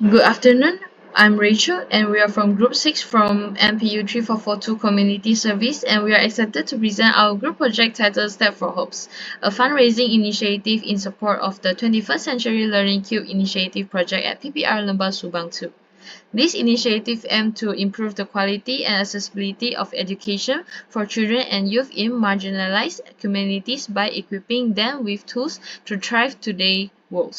Good afternoon. I'm Rachel and we are from Group 6 from MPU3442 Community Service and we are excited to present our group project titled Step for Hopes, a fundraising initiative in support of the 21st Century Learning Cube Initiative project at PPR Lembah Subang 2. This initiative aims to improve the quality and accessibility of education for children and youth in marginalized communities by equipping them with tools to thrive today's world.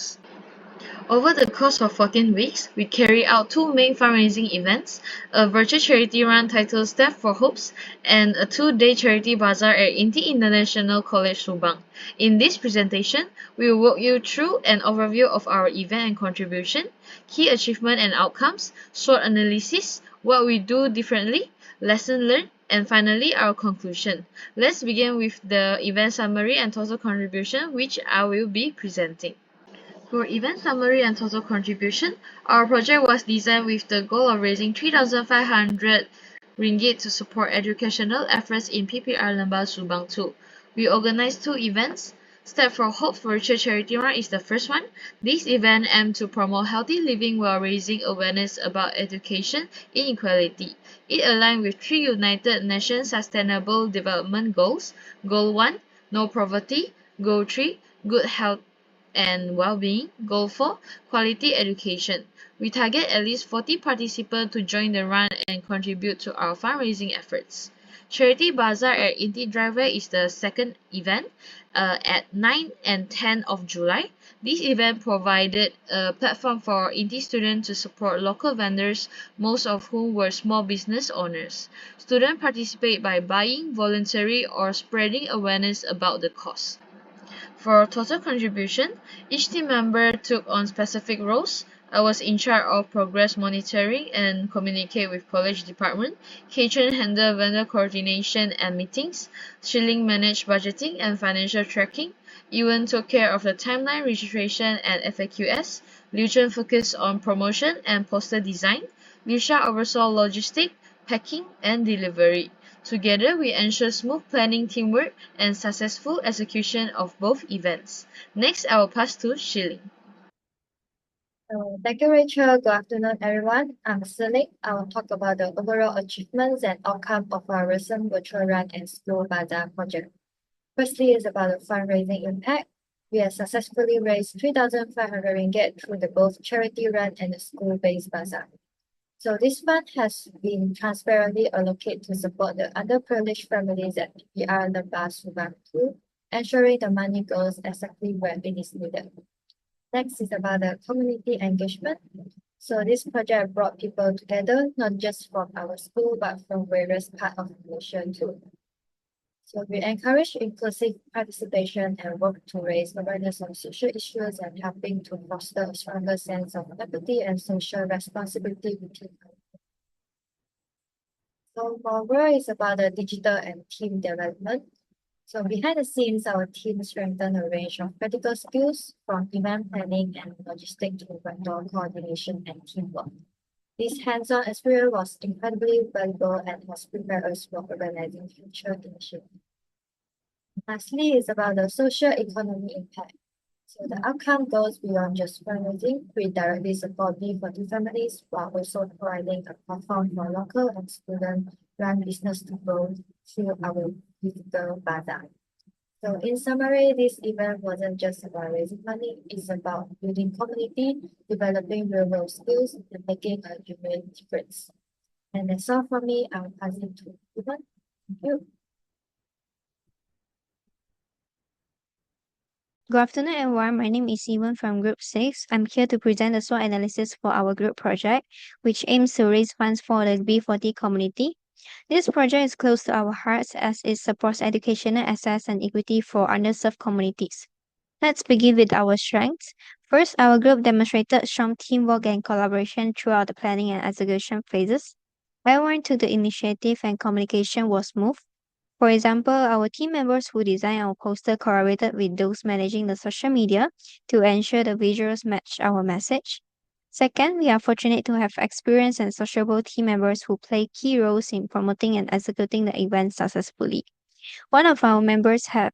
Over the course of 14 weeks, we carry out two main fundraising events, a virtual charity run titled Step for Hopes and a two-day charity bazaar at Inti International College Subang. In this presentation, we will walk you through an overview of our event and contribution, key achievement and outcomes, SWOT analysis, what we do differently, lesson learned, and finally our conclusion. Let's begin with the event summary and total contribution which I will be presenting. For event summary and total contribution, our project was designed with the goal of raising 3,500 ringgit to support educational efforts in PPR Lembah Subang 2. We organized two events. Step for Hope Virtual Charity Run is the first one. This event aimed to promote healthy living while raising awareness about education inequality. It aligned with three United Nations Sustainable Development Goals. Goal 1, No Poverty. Goal 3, Good Health and well-being. Goal 4, quality education. We target at least 40 participants to join the run and contribute to our fundraising efforts. Charity Bazaar at Inti Driveway is the second event at 9 and 10 of July. This event provided a platform for Inti students to support local vendors, most of whom were small business owners. Students participate by buying, volunteering, or spreading awareness about the cause. For total contribution, each team member took on specific roles. I was in charge of progress monitoring and communicate with college department. Katrin handled vendor coordination and meetings. Shilling managed budgeting and financial tracking. Ewan took care of the timeline registration and FAQs. Liu Chen focused on promotion and poster design. Liu Sha oversaw logistics, packing, and delivery. Together, we ensure smooth planning, teamwork, and successful execution of both events. Next, I will pass to Shilling. Thank you, Rachel. Good afternoon, everyone. I'm Celine. I will talk about the overall achievements and outcome of our recent virtual run and school bazaar project. Firstly, is about the fundraising impact. We have successfully raised 3,500 ringgit through the both charity run and the school-based bazaar. So this fund has been transparently allocated to support the underprivileged families at PPR Lembah Subang 2, ensuring the money goes exactly where it is needed. Next is about the community engagement. So this project brought people together, not just from our school, but from various parts of Malaysia too. So we encourage inclusive participation and work to raise awareness on social issues and helping to foster a stronger sense of empathy and social responsibility within our. So moreover is about the digital and team development. So behind the scenes, our team strengthened a range of practical skills from event planning and logistics to vendor coordination and teamwork. This hands-on experience was incredibly valuable and has prepared us for organizing future initiatives. Lastly, is about the social economy impact. So the outcome goes beyond just fundraising. We directly support B40 families while also providing a platform for local and student-run business to grow through our digital bazaar. So in summary, this event wasn't just about raising money, it's about building community, developing real-world skills, and making a genuine difference. And that's all from me. I'll pass it to Ivan. Thank you. Good afternoon, everyone. My name is Ewan from Group 6. I'm here to present the SWOT analysis for our group project, which aims to raise funds for the B40 community. This project is close to our hearts as it supports educational access and equity for underserved communities. Let's begin with our strengths. First, our group demonstrated strong teamwork and collaboration throughout the planning and execution phases. Everyone took the initiative and communication was smooth. For example, our team members who designed our poster collaborated with those managing the social media to ensure the visuals match our message. Second, we are fortunate to have experienced and sociable team members who play key roles in promoting and executing the event successfully. One of our members had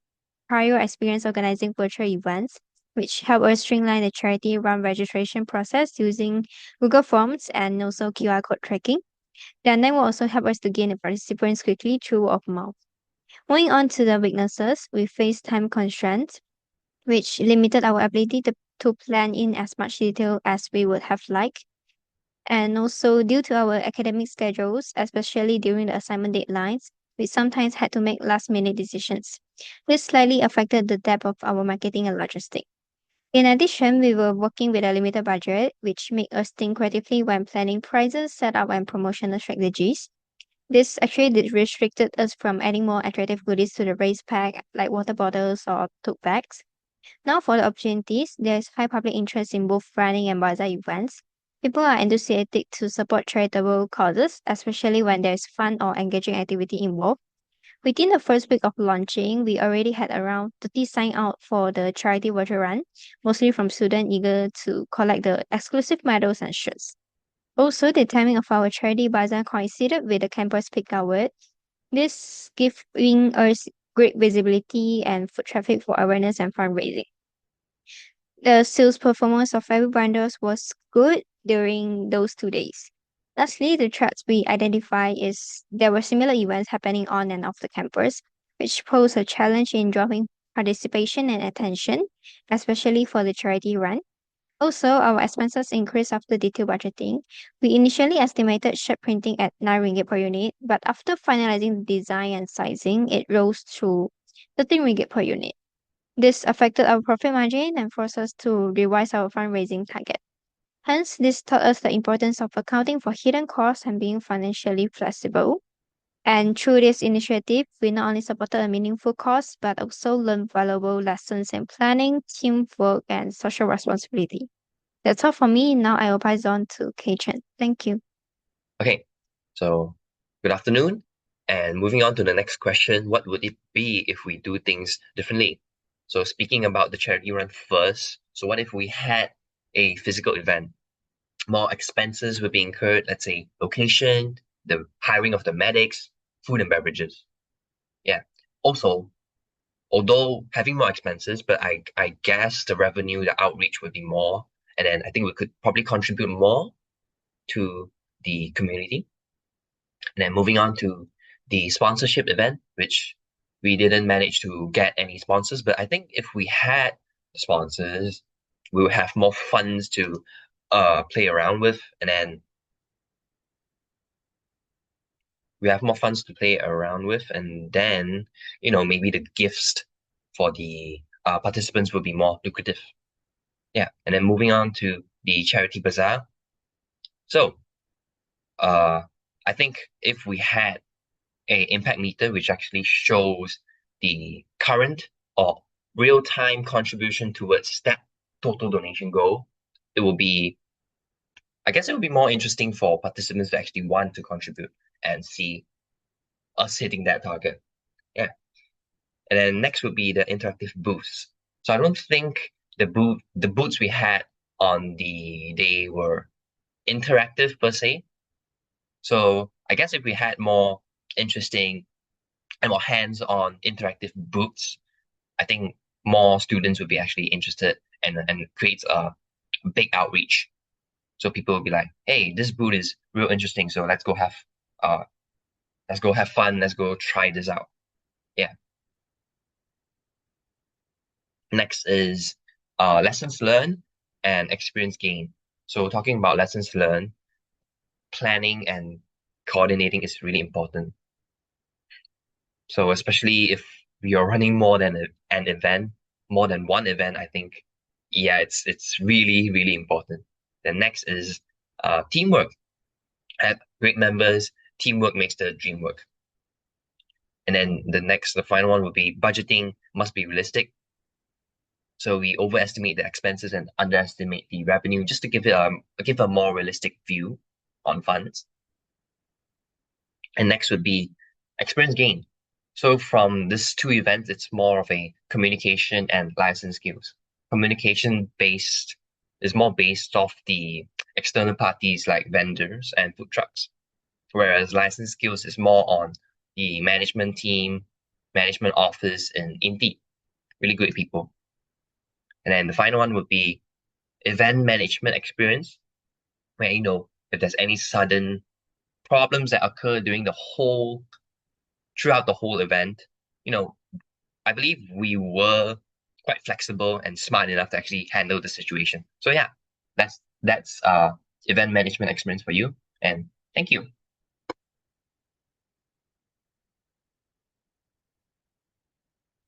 prior experience organizing virtual events, which help us streamline the charity run registration process using Google Forms and also QR code tracking. The online will also help us to gain the participants quickly through word of mouth. Moving on to the weaknesses, we face time constraints, which limited our ability to plan in as much detail as we would have liked. And also, due to our academic schedules, especially during the assignment deadlines, we sometimes had to make last minute decisions. This slightly affected the depth of our marketing and logistics. In addition, we were working with a limited budget, which made us think creatively when planning prices, setup, and promotional strategies. This actually restricted us from adding more attractive goodies to the race pack, like water bottles or tote bags. Now, for the opportunities, there's high public interest in both running and bazaar events. People are enthusiastic to support charitable causes, especially when there's fun or engaging activity involved. Within the first week of launching, we already had around 30 sign out for the charity virtual run, mostly from students eager to collect the exclusive medals and shirts. Also, the timing of our charity bazaar coincided with the campus peak hour. This giving us great visibility and foot traffic for awareness and fundraising. The sales performance of every bundles was good during those 2 days. Lastly, the threats we identify is there were similar events happening on and off the campus, which pose a challenge in drawing participation and attention, especially for the charity run. Also, our expenses increased after detailed budgeting. We initially estimated shirt printing at 9 ringgit per unit, but after finalizing the design and sizing, it rose to 13 ringgit per unit. This affected our profit margin and forced us to revise our fundraising target. Hence, this taught us the importance of accounting for hidden costs and being financially flexible. And through this initiative, we not only supported a meaningful cause, but also learned valuable lessons in planning, teamwork, and social responsibility. That's all for me. Now I will pass on to Kei Chen. Thank you. Okay, so good afternoon. And moving on to the next question, what would it be if we do things differently? So speaking about the charity run first, so what if we had a physical event? More expenses would be incurred, let's say location, the hiring of the medics, food and beverages. Yeah. Also, although having more expenses, but I guess the revenue, the outreach would be more. And then I think we could probably contribute more to the community. And then moving on to the sponsorship event, which we didn't manage to get any sponsors, but I think if we had sponsors, we would have more funds to play around with, and then maybe the gifts for the participants will be more lucrative. Yeah, and then moving on to the charity bazaar. So, I think if we had a impact meter which actually shows the current or real-time contribution towards that total donation goal, I guess it would be more interesting for participants to actually want to contribute and see us hitting that target. Yeah. And then next would be the interactive booths. So I don't think the booths we had on the day were interactive per se. So I guess if we had more interesting and more hands-on interactive booths, I think more students would be actually interested and creates a big outreach. So people will be like, hey, this booth is real interesting, so let's go have fun, let's go try this out. Yeah. Next is lessons learned and experience gain. So talking about lessons learned, planning and coordinating is really important. So especially if we are running more than an event, more than one event, I think, yeah, it's really, really important. The next is teamwork. At great members, teamwork makes the dream work. And then the final one would be budgeting must be realistic. So we overestimate the expenses and underestimate the revenue just to give a more realistic view on funds. And next would be experience gain. So from these two events, it's more of a communication and license skills. Communication based is more based off the external parties like vendors and food trucks, whereas license skills is more on the management team, management office, and Indeed. Really good people. And then the final one would be event management experience, where, if there's any sudden problems that occur throughout the whole event, you know, I believe we were quite flexible and smart enough to actually handle the situation. So yeah, that's event management experience for you. And thank you.